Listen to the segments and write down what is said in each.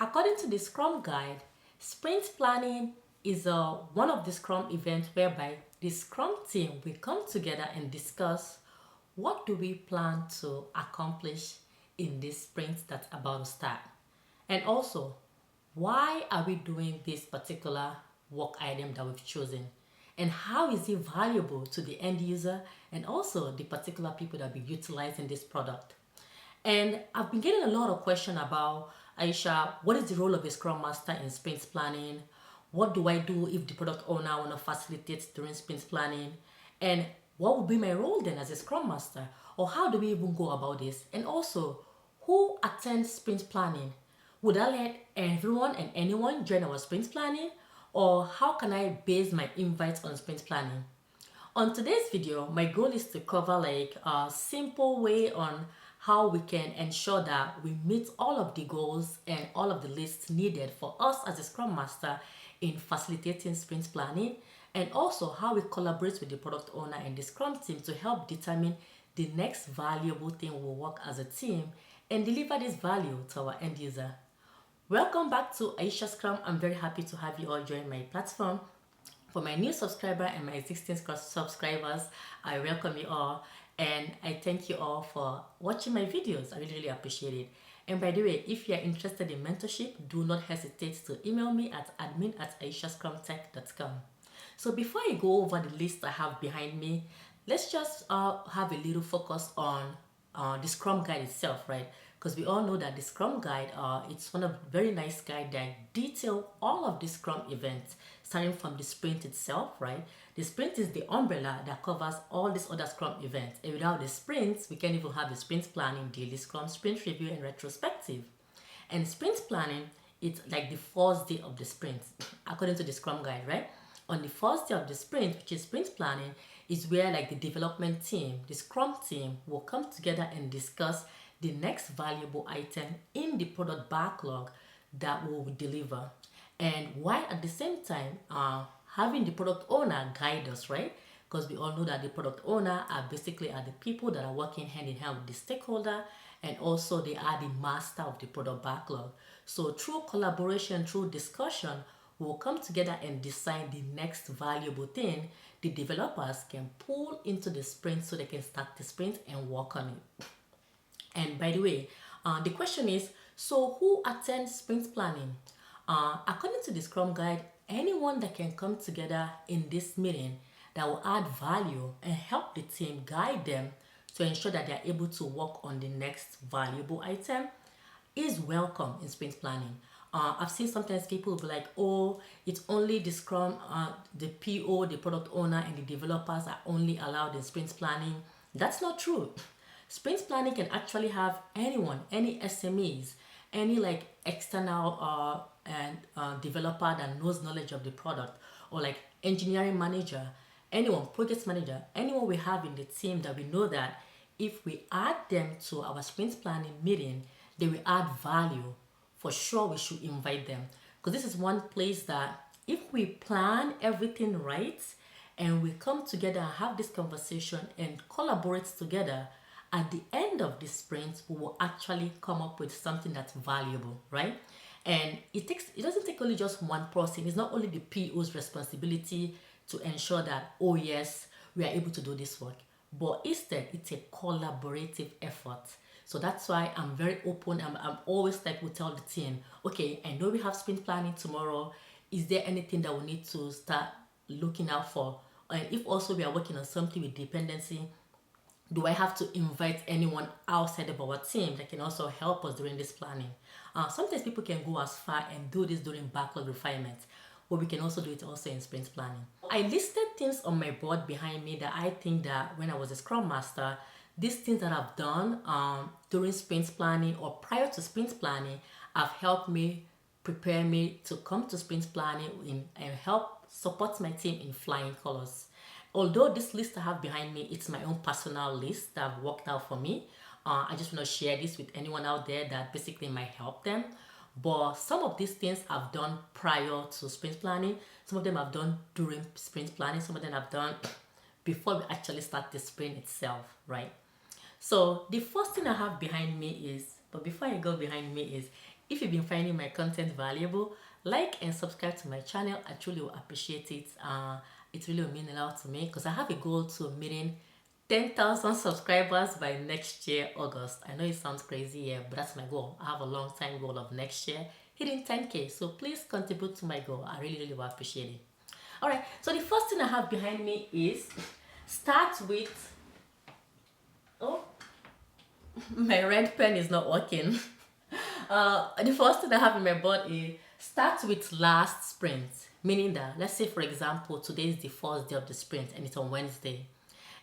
According to the Scrum Guide, sprint planning is one of the Scrum events whereby the Scrum team will come together and discuss what do we plan to accomplish in this sprint that's about to start. And also, why are we doing this particular work item that we've chosen? And how is it valuable to the end user and also the particular people that will be utilizing this product? And I've been getting a lot of questions about, Aisha, what is the role of a Scrum Master in sprint planning? What do I do if the product owner want to facilitate during sprint planning? And what would be my role then as a Scrum Master? Or how do we even go about this? And also, who attends sprint planning? Would I let everyone and anyone join our sprint planning? Or how can I base my invites on sprint planning? On today's video, my goal is to cover like a simple way on how we can ensure that we meet all of the goals and all of the lists needed for us as a Scrum Master in facilitating sprint planning, and also how we collaborate with the product owner and the Scrum team to help determine the next valuable thing we'll work as a team and deliver this value to our end user. Welcome back to Aisha Scrum. I'm very happy to have you all join my platform. For my new subscriber and my existing subscribers, I welcome you all and I thank you all for watching my videos. I really appreciate it. And by the way, if you are interested in mentorship, do not hesitate to email me at admin@aishascrumtech.com. So before I go over the list I have behind me, let's just have a little focus on the Scrum Guide itself, right? Because we all know that the Scrum Guide, it's one of very nice guide that detail all of the Scrum events, starting from the sprint itself, right? The sprint is the umbrella that covers all these other Scrum events. And without the sprints, we can't even have the sprint planning, daily Scrum, sprint review, and retrospective. And sprint planning, it's like the first day of the sprint, according to the Scrum Guide, right? On the first day of the sprint, which is sprint planning, is where like the development team, the Scrum team will come together and discuss the next valuable item in the product backlog that we will deliver. And while at the same time, having the product owner guide us, right? Because we all know that the product owner are basically the people that are working hand in hand with the stakeholder, and also they are the master of the product backlog. So through collaboration, through discussion, we'll come together and decide the next valuable thing the developers can pull into the sprint so they can start the sprint and work on it. And by the way, the question is, so who attends sprint planning? According to the Scrum Guide, anyone that can come together in this meeting that will add value and help the team guide them to ensure that they are able to work on the next valuable item is welcome in sprint planning. I've seen sometimes people will be like, oh, it's only the Scrum, the PO, the product owner, and the developers are only allowed in sprint planning. That's not true. Sprint planning can actually have anyone, any SMEs, any like external developer that knows knowledge of the product, or like engineering manager, anyone, project manager, anyone we have in the team that we know that if we add them to our sprint planning meeting, they will add value. For sure, we should invite them, because this is one place that if we plan everything right and we come together and have this conversation and collaborate together, at the end of the sprint, we will actually come up with something that's valuable, right? And it doesn't take only just one person. It's not only the PO's responsibility to ensure that, oh yes, we are able to do this work, but instead it's a collaborative effort. So that's why I'm very open. I'm always like, we tell the team, okay, I know we have sprint planning tomorrow. Is there anything that we need to start looking out for? And if also we are working on something with dependency, do I have to invite anyone outside of our team that can also help us during this planning? Sometimes people can go as far and do this during backlog refinement, but we can also do it also in sprint planning. I listed things on my board behind me that I think that when I was a Scrum Master, these things that I've done during sprint planning or prior to sprint planning have helped me prepare me to come to sprint planning and help support my team in flying colors. Although this list I have behind me, it's my own personal list that I've worked out for me. I just want to share this with anyone out there that basically might help them. But some of these things I've done prior to sprint planning. Some of them I've done during sprint planning. Some of them I've done before we actually start the sprint itself, right? So the first thing I have behind me is, but before I go behind me is, If you've been finding my content valuable, like and subscribe to my channel. I truly will appreciate it. It really will mean a lot to me because I have a goal to meeting 10,000 subscribers by next year, August. I know it sounds crazy, yeah, but that's my goal. I have a long time goal of next year hitting 10K. So please contribute to my goal. I really will appreciate it. All right, so the first thing I have behind me is start with, oh, my red pen is not working. The first thing I have in my board is start with last sprint, meaning that, let's say for example, today is the first day of the sprint and it's on Wednesday.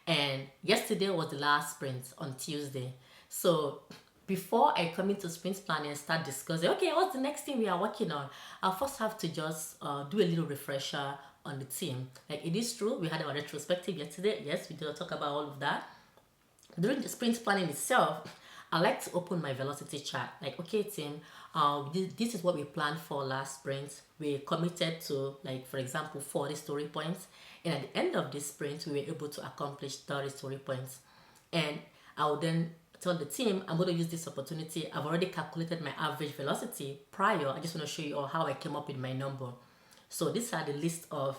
And yesterday was the last sprint on Tuesday. So before I come into sprint planning and start discussing, okay, what's the next thing we are working on? I'll first have to just do a little refresher on the team. Like, it is true, we had our retrospective yesterday. Yes, we did talk about all of that. During the sprint planning itself, I like to open my velocity chart. Like, okay, team, this is what we planned for last sprint. We committed to, like, for example, 40 story points. And at the end of this sprint, we were able to accomplish 30 story points. And I will then tell the team, I'm going to use this opportunity. I've already calculated my average velocity prior. I just want to show you all how I came up with my number. So these are the list of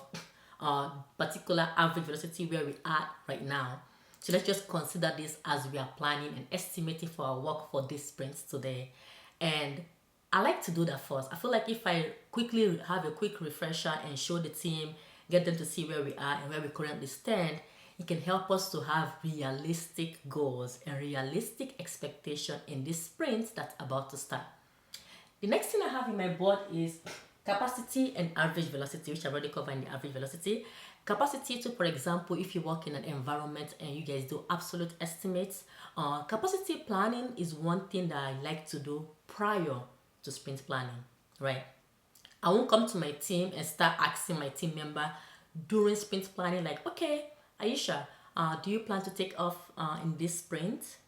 particular average velocity where we are right now. So let's just consider this as we are planning and estimating for our work for this sprint today. And I like to do that first. I feel like if I quickly have a quick refresher and show the team, get them to see where we are and where we currently stand, it can help us to have realistic goals and realistic expectation in this sprint that's about to start. The next thing I have in my board is capacity and average velocity, which I've already covered in the average velocity. Capacity to, for example, if you work in an environment and you guys do absolute estimates, capacity planning is one thing that I like to do prior to sprint planning, right? I won't come to my team and start asking my team member during sprint planning, like, okay, Aisha, do you plan to take off in this sprint?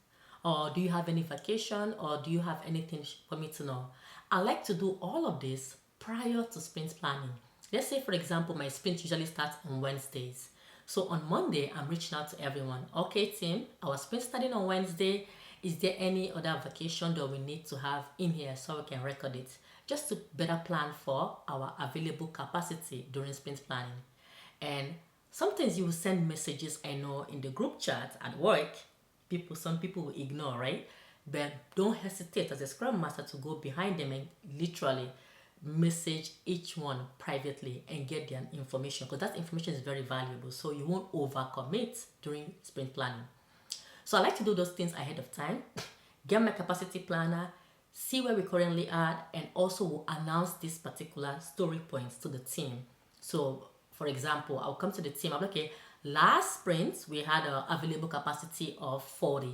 Or do you have any vacation? Or do you have anything for me to know? I like to do all of this prior to sprint planning. Let's say, for example, my sprint usually starts on Wednesdays. So on Monday, I'm reaching out to everyone. Okay, team, our sprint starting on Wednesday. Is there any other vacation that we need to have in here so we can record it? Just to better plan for our available capacity during sprint planning. And sometimes you will send messages, I know, in the group chat at work. Some people will ignore, right? But don't hesitate as a Scrum Master to go behind them and literally message each one privately and get their information, because that information is very valuable, so you won't overcommit during sprint planning. So I like to do those things ahead of time, get my capacity planner, see where we currently are, and also will announce these particular story points to the team. So for example, I'll come to the team, I'm like, okay, last sprint we had an available capacity of 40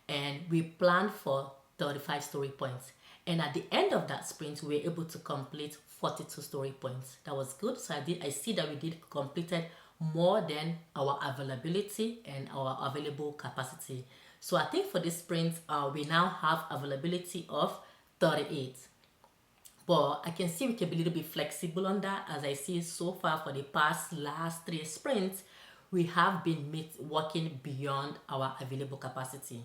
and we planned for 35 story points. And at the end of that sprint, we were able to complete 42 story points. That was good. So I see that we did completed more than our availability and our available capacity. So I think for this sprint, we now have availability of 38. But I can see we can be a little bit flexible on that. As I see so far for the last 3 sprints, we have been working beyond our available capacity.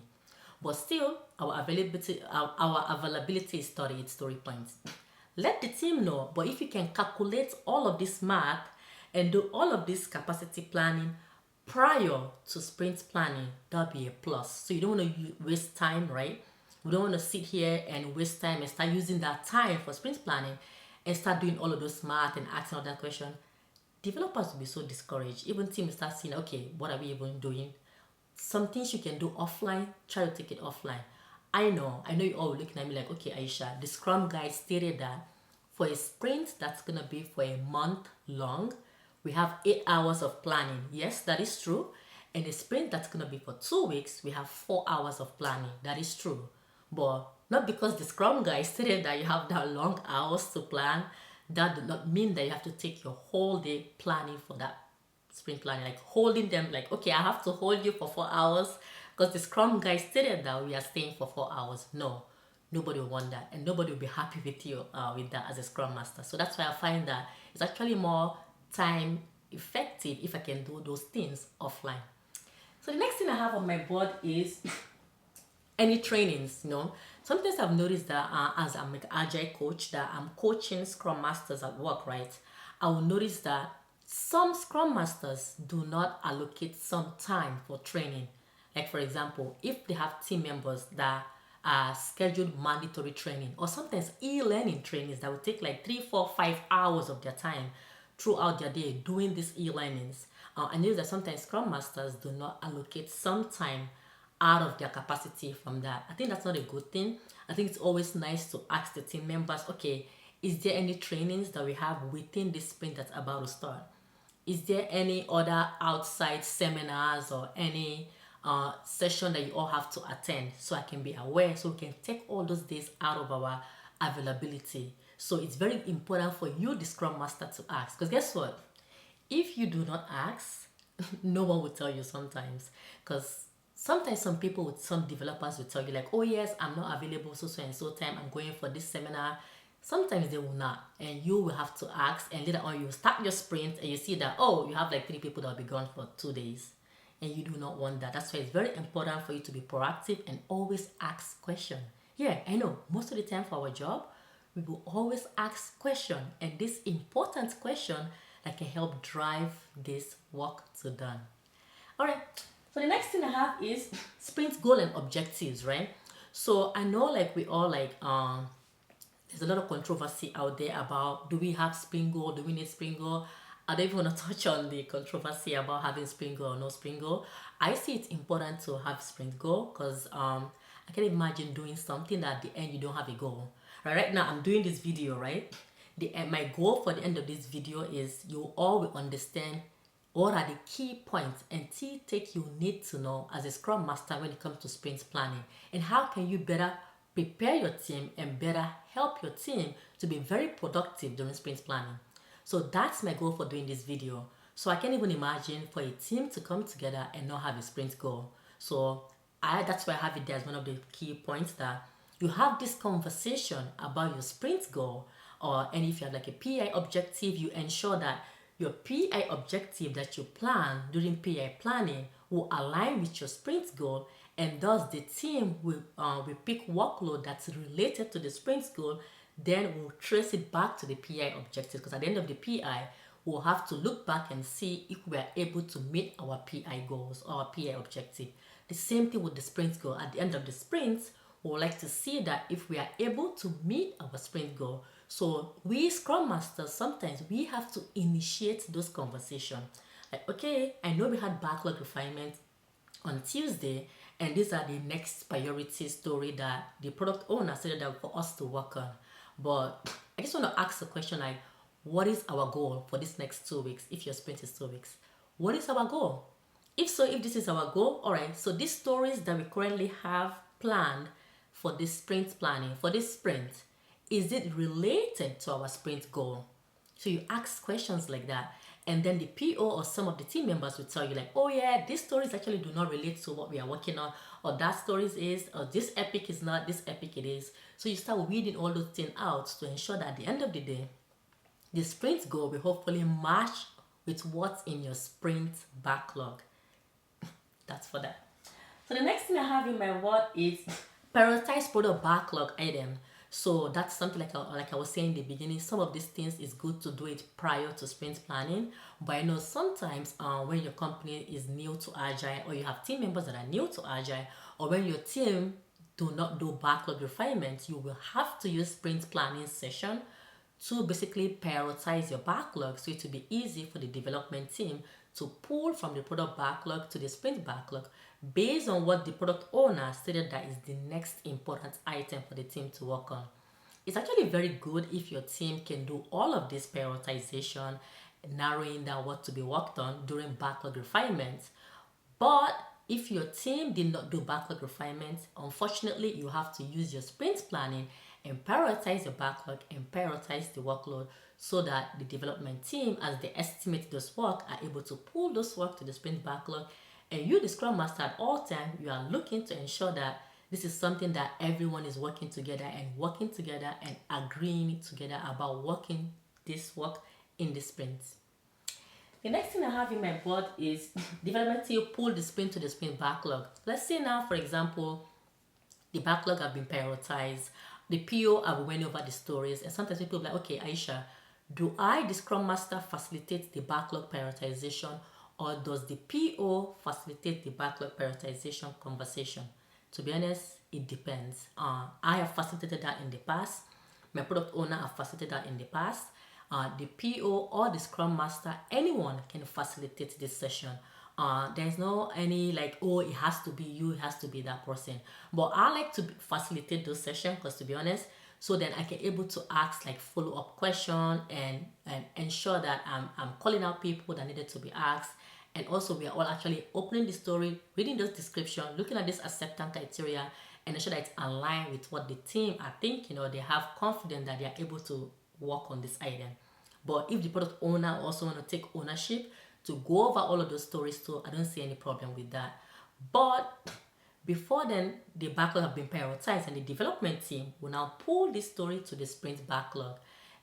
But still, our availability is 38 story points. Let the team know, but if you can calculate all of this math and do all of this capacity planning prior to sprint planning, that'll be a plus. So you don't want to waste time, right? We don't want to sit here and waste time and start using that time for sprint planning and start doing all of those math and asking all that question. Developers will be so discouraged. Even teams start saying, okay, what are we even doing? Some things you can do offline, try to take it offline. I know you all looking at me like, okay, Aisha, the Scrum guy stated that for a sprint that's going to be for a month long, we have 8 hours of planning. Yes, that is true. And a sprint that's going to be for 2 weeks, we have 4 hours of planning. That is true. But not because the Scrum guy stated that you have that long hours to plan, that does not mean that you have to take your whole day planning for that sprint planning, like holding them, like, okay, I have to hold you for 4 hours because the Scrum guy stated that we are staying for 4 hours. No, nobody will want that, and nobody will be happy with you with that as a Scrum Master. So that's why I find that it's actually more time effective if I can do those things offline. So the next thing I have on my board is any trainings, sometimes I've noticed that as I'm an agile coach, that I'm coaching Scrum Masters at work, right? I will notice that some Scrum Masters do not allocate some time for training. Like for example, if they have team members that are scheduled mandatory training or sometimes e-learning trainings that will take like 3, 4, 5 hours of their time throughout their day doing these e-learnings. I know that sometimes Scrum Masters do not allocate some time out of their capacity from that. I think that's not a good thing. I think it's always nice to ask the team members, okay, is there any trainings that we have within this sprint that's about to start? Is there any other outside seminars or any session that you all have to attend so I can be aware, so we can take all those days out of our availability? So it's very important for you, the Scrum Master, to ask, because guess what? If you do not ask, no one will tell you sometimes. Because sometimes some developers will tell you like, oh yes, I'm not available so and so time, I'm going for this seminar. Sometimes they will not, and you will have to ask, and later on you start your sprint and you see that, oh, you have like 3 people that will be gone for 2 days, and you do not want that. That's why it's very important for you to be proactive and always ask questions. Yeah, I know most of the time for our job we will always ask question, and this important question that can help drive this work to done. All right, so the next thing I have is sprint goal and objectives, right? So I know like we all like there's a lot of controversy out there about, do we have sprint goal, do we need sprint goal? I don't even want to touch on the controversy about having sprint goal or no sprint goal. I see it's important to have sprint goal because I can imagine doing something that at the end you don't have a goal. Right now I'm doing this video, right? My goal for the end of this video is you all will understand what are the key points and key take you need to know as a Scrum Master when it comes to sprint planning, and how can you better prepare your team and better help your team to be very productive during sprint planning. So that's my goal for doing this video. So I can't even imagine for a team to come together and not have a sprint goal. So that's why I have it there as one of the key points, that you have this conversation about your sprint goal, and if you have like a PI objective, you ensure that your PI objective that you plan during PI planning will align with your sprint goal, and thus the team will pick workload that's related to the sprint goal. Then we'll trace it back to the PI objective, because at the end of the PI we'll have to look back and see if we are able to meet our PI goals or our PI objective. The same thing with the sprint goal. At the end of the sprint, we would like to see that if we are able to meet our sprint goal. So we Scrum Masters, sometimes we have to initiate those conversations. Like, okay, I know we had backlog refinement on Tuesday, and these are the next priority story that the product owner said that for us to work on. But I just want to ask a question like, what is our goal for this next 2 weeks? If your sprint is 2 weeks, what is our goal? If this is our goal, all right, so these stories that we currently have planned for this sprint planning, for this sprint, is it related to our sprint goal? So you ask questions like that, and then the PO or some of the team members will tell you like, oh yeah, these stories actually do not relate to what we are working on, or that stories is, or this epic is not, this epic it is. So you start weeding all those things out to ensure that at the end of the day, the sprint goal will hopefully match with what's in your sprint backlog. That's for that. So the next thing I have in my word is prioritize product backlog item. So that's something like I was saying in the beginning, some of these things is good to do it prior to sprint planning. But I know sometimes when your company is new to Agile, or you have team members that are new to Agile, or when your team do not do backlog refinement, you will have to use sprint planning session to basically prioritize your backlog, so it will be easy for the development team to pull from the product backlog to the sprint backlog based on what the product owner stated that is the next important item for the team to work on. It's actually very good if your team can do all of this prioritization, narrowing down what to be worked on during backlog refinement. But if your team did not do backlog refinement, unfortunately you have to use your sprint planning and prioritize your backlog and prioritize the workload, so that the development team, as they estimate those work, are able to pull those work to the sprint backlog. And you, the Scrum Master, at all times, you are looking to ensure that this is something that everyone is working together and agreeing together about working this work in the sprint. The next thing I have in my board is development team pull the sprint to the sprint backlog. Let's say now, for example, The backlog have been prioritized. The PO have went over the stories. And sometimes people are like, okay, Aisha, do I, the Scrum Master, facilitate the backlog prioritization, or does the PO facilitate the backlog prioritization conversation? To be honest, it depends. I have facilitated that in the past. My product owner have facilitated that in the past. The PO or the Scrum Master, anyone can facilitate this session. There's no any like, oh, it has to be you, it has to be that person. But I like to facilitate those sessions because, to be honest, so then I can able to ask like follow-up question and ensure that I'm calling out people that needed to be asked. And also we are all actually opening the story, reading those description, looking at this acceptance criteria, and ensure that it's aligned with what the team are thinking, or they have confidence that they are able to work on this item. But if the product owner also want to take ownership to go over all of those stories too, I don't see any problem with that. But before then, the backlog have been prioritized, and the development team will now pull this story to the sprint backlog.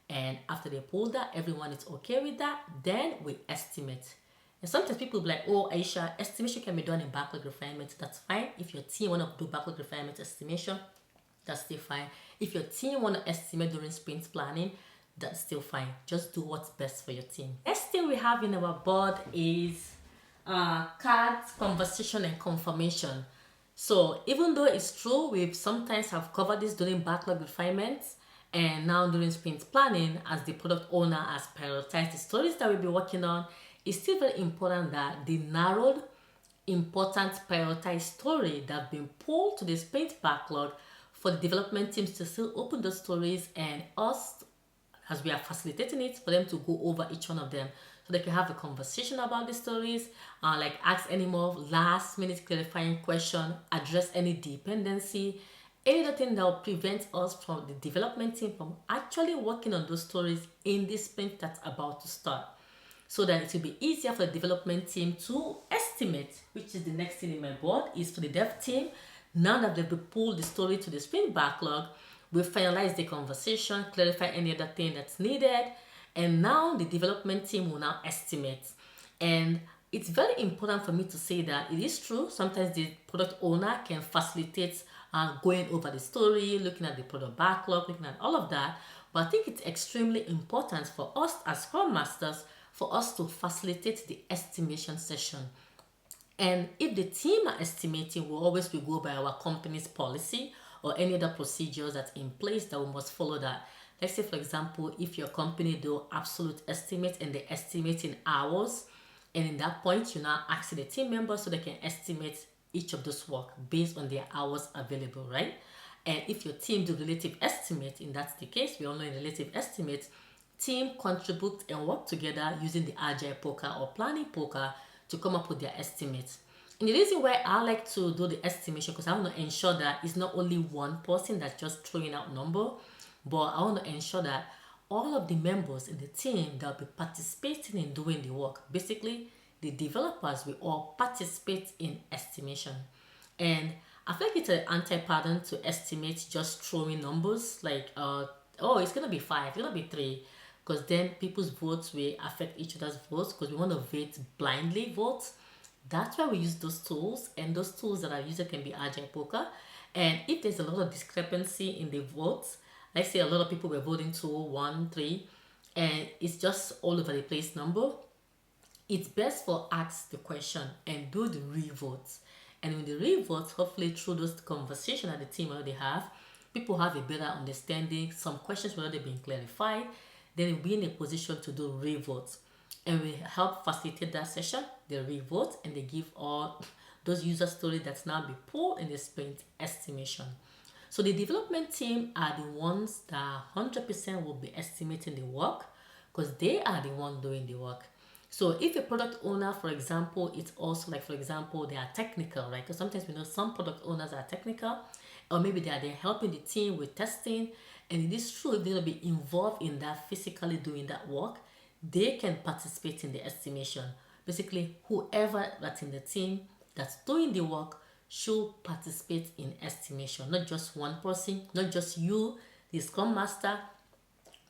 And after they pull that, everyone is okay with that, then we estimate. And sometimes people will be like, oh, Aisha, estimation can be done in backlog refinement. That's fine. If your team want to do backlog refinement estimation, that's still fine. If your team want to estimate during sprint planning, that's still fine. Just do what's best for your team. Next thing we have in our board is cards, conversation, and confirmation. So even though it's true, we sometimes have covered this during backlog refinements, and now during sprint planning, as the product owner has prioritized the stories that we'll be working on, it's still very important that the narrowed, important, prioritized story that have been pulled to the sprint backlog for the development teams to still open those stories, and us, as we are facilitating it, for them to go over each one of them so they can have a conversation about the stories, like ask any more last minute clarifying question, address any dependency, any other thing that will prevent us from the development team from actually working on those stories in this sprint that's about to start. So that it will be easier for the development team to estimate, which is the next thing in my board, is for the dev team. Now that they've pulled the story to the sprint backlog, we finalize the conversation, clarify any other thing that's needed, and now the development team will now estimate. And it's very important for me to say that it is true, sometimes the product owner can facilitate going over the story, looking at the product backlog, looking at all of that. But I think it's extremely important for us as Scrum Masters for us to facilitate the estimation session. And if the team are estimating, we always will go by our company's policy or any other procedures that's in place that we must follow that. Let's say, for example, if your company do absolute estimate and they estimate in hours, and in that point, you now ask the team members so they can estimate each of those work based on their hours available, right? And if your team do relative estimate, and that's the case, we all know in relative estimate, team contribute and work together using the Agile poker or planning poker to come up with their estimates. And the reason why I like to do the estimation, because I want to ensure that it's not only one person that's just throwing out number, but I want to ensure that all of the members in the team that will be participating in doing the work, basically the developers, will all participate in estimation. And I feel like it's an anti-pattern to estimate just throwing numbers like, oh, it's going to be 5, it's going to be 3. Because then people's votes will affect each other's votes, because we want to vote blindly votes. That's why we use those tools, and those tools that I use can be Agile Poker. And if there's a lot of discrepancy in the votes, let's say a lot of people were voting 2, 1, 3, and it's just all over the place number, it's best for ask the question and do the re-votes. And with the re-votes, hopefully through those conversations that the team already have, people have a better understanding. Some questions will already been clarified. Then we'll be in a position to do re-votes. And we help facilitate that session, the re-vote, and they give all those user stories that's now be pulled in the sprint estimation. So the development team are the ones that 100% will be estimating the work, because they are the one doing the work. So if a product owner, for example, it's also like, for example, they are technical, right? Because sometimes we know some product owners are technical, or maybe they're helping the team with testing. And it is true, if they're going to be involved in that, physically doing that work, they can participate in the estimation. Basically, whoever that's in the team that's doing the work should participate in estimation. Not just one person, not just you, the Scrum Master,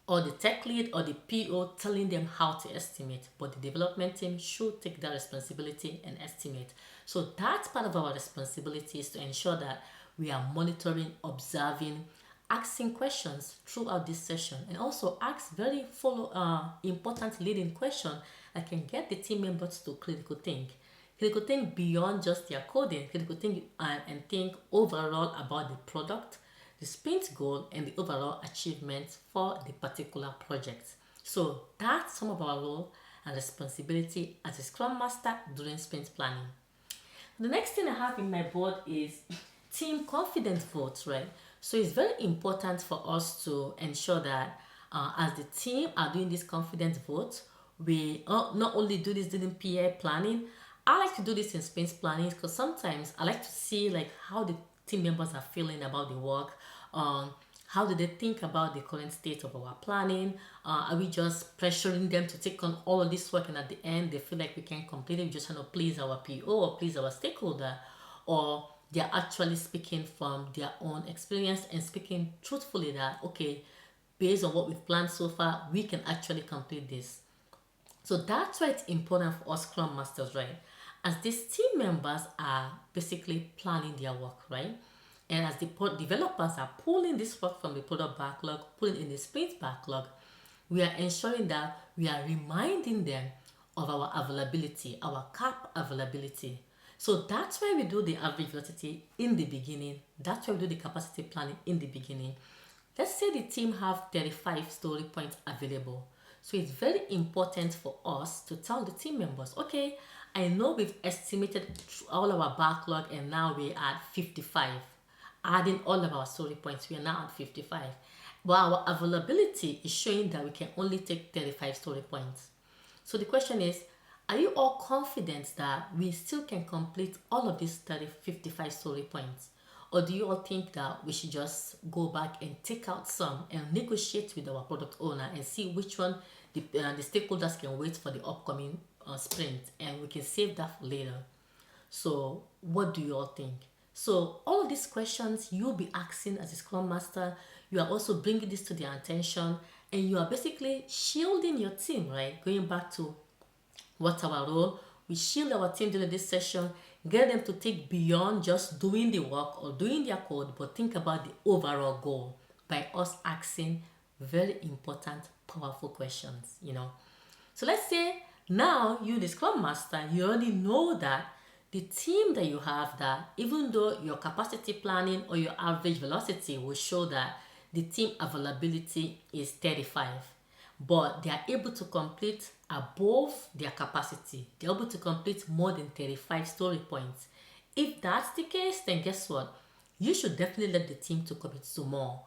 or the tech lead, or the PO telling them how to estimate, but the development team should take that responsibility and estimate. So that's part of our responsibility, is to ensure that We are monitoring, observing, asking questions throughout this session, and also ask very important leading question that can get the team members to critical think beyond just their coding, critical think and think overall about the product, the sprint goal, and the overall achievement for the particular project. So that's some of our role and responsibility as a Scrum Master during sprint planning. The next thing I have in my board is team confidence votes, right? So it's very important for us to ensure that as the team are doing this confidence vote, we not only do this during PA planning. I like to do this in sprint planning because sometimes I like to see like how the team members are feeling about the work. How do they think about the current state of our planning? Are we just pressuring them to take on all of this work and at the end they feel like we can't complete it, we just want to please our PO or please our stakeholder? Or they're actually speaking from their own experience and speaking truthfully that, okay, based on what we've planned so far, we can actually complete this. So that's why it's important for us Scrum Masters, right? As these team members are basically planning their work, right? And as the developers are pulling this work from the product backlog, pulling in the sprint backlog, we are ensuring that we are reminding them of our availability, our cap availability. So that's why we do the average velocity in the beginning. That's why we do the capacity planning in the beginning. Let's say the team have 35 story points available. So it's very important for us to tell the team members, okay, I know we've estimated all our backlog and now we're at 55. Adding all of our story points, we are now at 55. But our availability is showing that we can only take 35 story points. So the question is, are you all confident that we still can complete all of these 55 story points? Or do you all think that we should just go back and take out some and negotiate with our product owner and see which one the stakeholders can wait for the upcoming sprint and we can save that for later? So what do you all think? So all of these questions you'll be asking as a Scrum Master, you are also bringing this to their attention and you are basically shielding your team, right? Going back to what's our role? We shield our team during this session, get them to think beyond just doing the work or doing their code, but think about the overall goal by us asking very important, powerful questions, So let's say now you, the Scrum Master, you already know that the team that you have, that even though your capacity planning or your average velocity will show that the team availability is 35, but they are able to complete above their capacity. They're able to complete more than 35 story points. If that's the case, then guess what? You should definitely let the team to commit to more,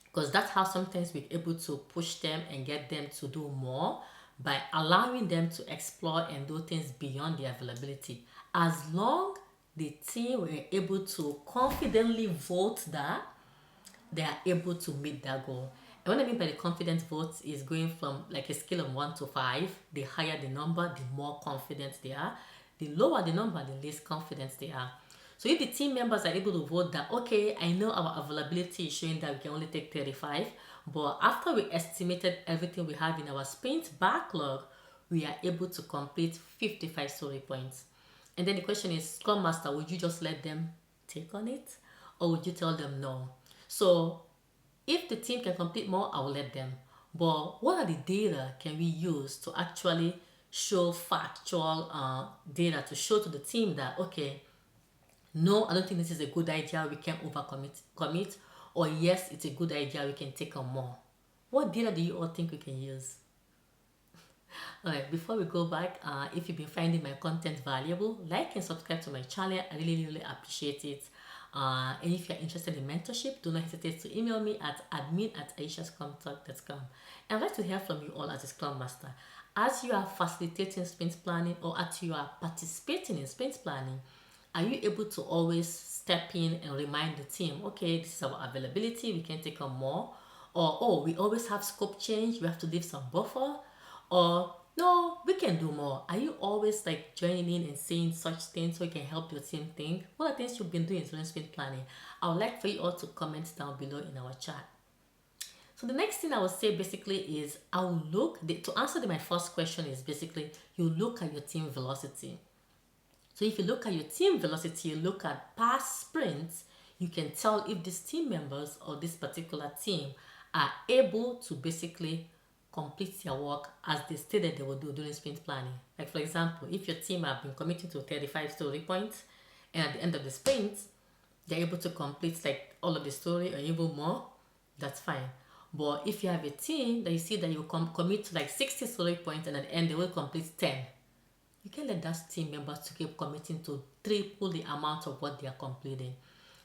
because that's how sometimes we're able to push them and get them to do more by allowing them to explore and do things beyond their availability. As long the team were able to confidently vote that they are able to meet that goal. And what I mean by the confidence votes is going from like a scale of 1 to 5. The higher the number, the more confident they are. The lower the number, the less confident they are. So if the team members are able to vote that, okay, I know our availability is showing that we can only take 35, but after we estimated everything we have in our sprint backlog, we are able to complete 55 story points. And then the question is, Scrum Master, would you just let them take on it? Or would you tell them no? So if the team can complete more, I will let them. But what are the data can we use to actually show factual data to show to the team that, okay, no, I don't think this is a good idea, we can commit, or yes, it's a good idea, we can take on more? What data do you all think we can use? Alright, before we go back, if you've been finding my content valuable, like and subscribe to my channel. I really appreciate it. And if you're interested in mentorship, do not hesitate to email me at admin@aishascrumtech.com. And I'd like to hear from you all as a Scrum Master. As you are facilitating sprint planning or as you are participating in sprint planning, are you able to always step in and remind the team, okay, this is our availability, we can take on more? Or, oh, we always have scope change, we have to leave some buffer? Or, no, we can do more. Are you always like joining in and saying such things so you can help your team think? What are things you've been doing during sprint planning? I would like for you all to comment down below in our chat. So the next thing I would say basically is I will look, to answer my first question is basically you look at your team velocity. So if you look at your team velocity, you look at past sprints, you can tell if these team members or this particular team are able to basically complete their work as they stated they will do during sprint planning. Like for example, if your team have been committing to 35 story points and at the end of the sprint, they're able to complete like all of the story or even more, that's fine. But if you have a team that you see that you commit to like 60 story points and at the end they will complete 10, you can't let that team members to keep committing to triple the amount of what they are completing.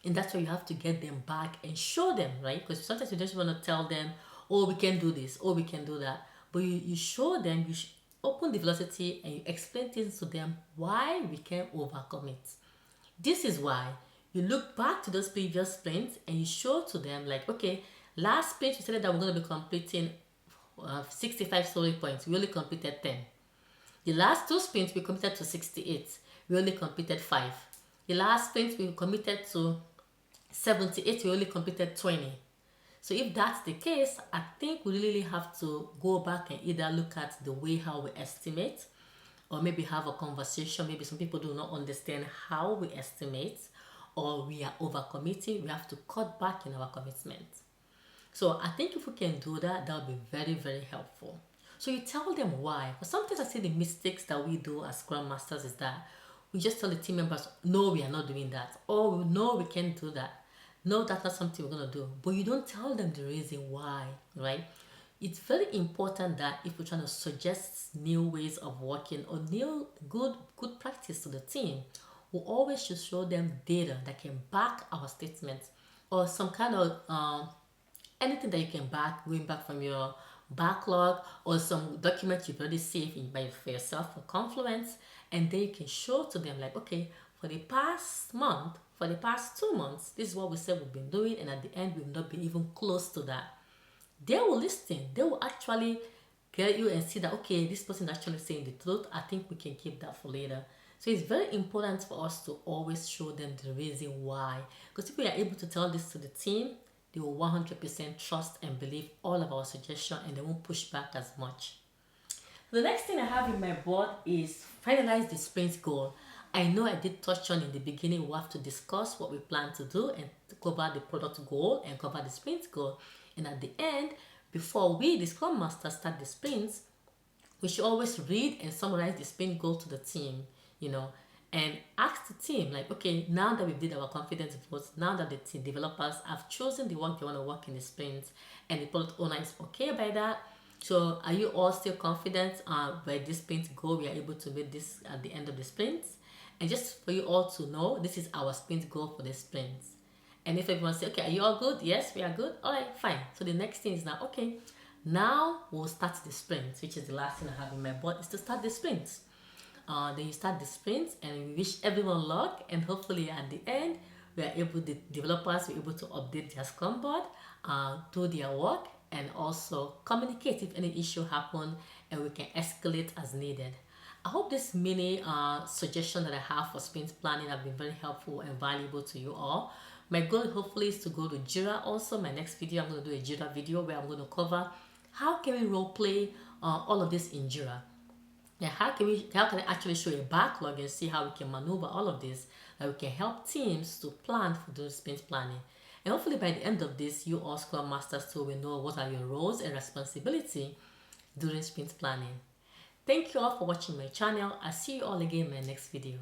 And that's why you have to get them back and show them, right? Because sometimes you just want to tell them, oh, we can do this, oh, we can do that. But you show them, you open the velocity and you explain things to them why we can overcommit. This is why you look back to those previous sprints and you show to them like, okay, last sprint we said that we're going to be completing 65 story points. We only completed 10. The last two sprints we committed to 68. We only completed 5. The last sprint we committed to 78. We only completed 20. So if that's the case, I think we really have to go back and either look at the way how we estimate or maybe have a conversation. Maybe some people do not understand how we estimate or we are overcommitting. We have to cut back in our commitment. So I think if we can do that, that will be very, very helpful. So you tell them why. But sometimes I see the mistakes that we do as Scrum Masters is that we just tell the team members, no, we are not doing that. Or no, we can't do that. No, that's not something we're going to do. But you don't tell them the reason why, right? It's very important that if we're trying to suggest new ways of working or new good practice to the team, we always should show them data that can back our statements or some kind of anything that you can back, going back from your backlog or some documents you've already saved for yourself for Confluence, and then you can show to them like, okay, for the past month, for the past 2 months, this is what we said we've been doing, and at the end we've not been even close to that. They will listen. They will actually get you and see that, okay, this person is actually saying the truth. I think we can keep that for later. So it's very important for us to always show them the reason why, because if we are able to tell this to the team, they will 100% trust and believe all of our suggestions and they won't push back as much. The next thing I have in my board is finalize the sprint goal. I know I did touch on in the beginning, we have to discuss what we plan to do and to cover the product goal and cover the sprint goal. And at the end, before we, the Scrum Master, start the sprints, we should always read and summarize the sprint goal to the team, and ask the team like, okay, now that we did our confidence votes, now that the team developers have chosen the work they want to work in the sprints and the product owner is okay by that, so are you all still confident by this sprint goal we are able to make this at the end of the sprints? And just for you all to know, this is our sprint goal for the sprints. And if everyone say, okay, are you all good? Yes, we are good. All right, fine. So the next thing is now, okay, now we'll start the sprints, which is the last thing I have in my board, is to start the sprints. Then you start the sprints and we wish everyone luck, and hopefully at the end the developers were able to update their Scrum board, do their work, and also communicate if any issue happen, and we can escalate as needed. I hope this mini suggestion that I have for sprint planning have been very helpful and valuable to you all. My goal hopefully is to go to Jira also. My next video, I'm going to do a Jira video where I'm going to cover how can we role play all of this in Jira. Yeah, how can I actually show a backlog and see how we can maneuver all of this, that we can help teams to plan for those sprint planning. And hopefully by the end of this, you all Scrum Masters too will know what are your roles and responsibility during sprint planning. Thank you all for watching my channel. I'll see you all again in my next video.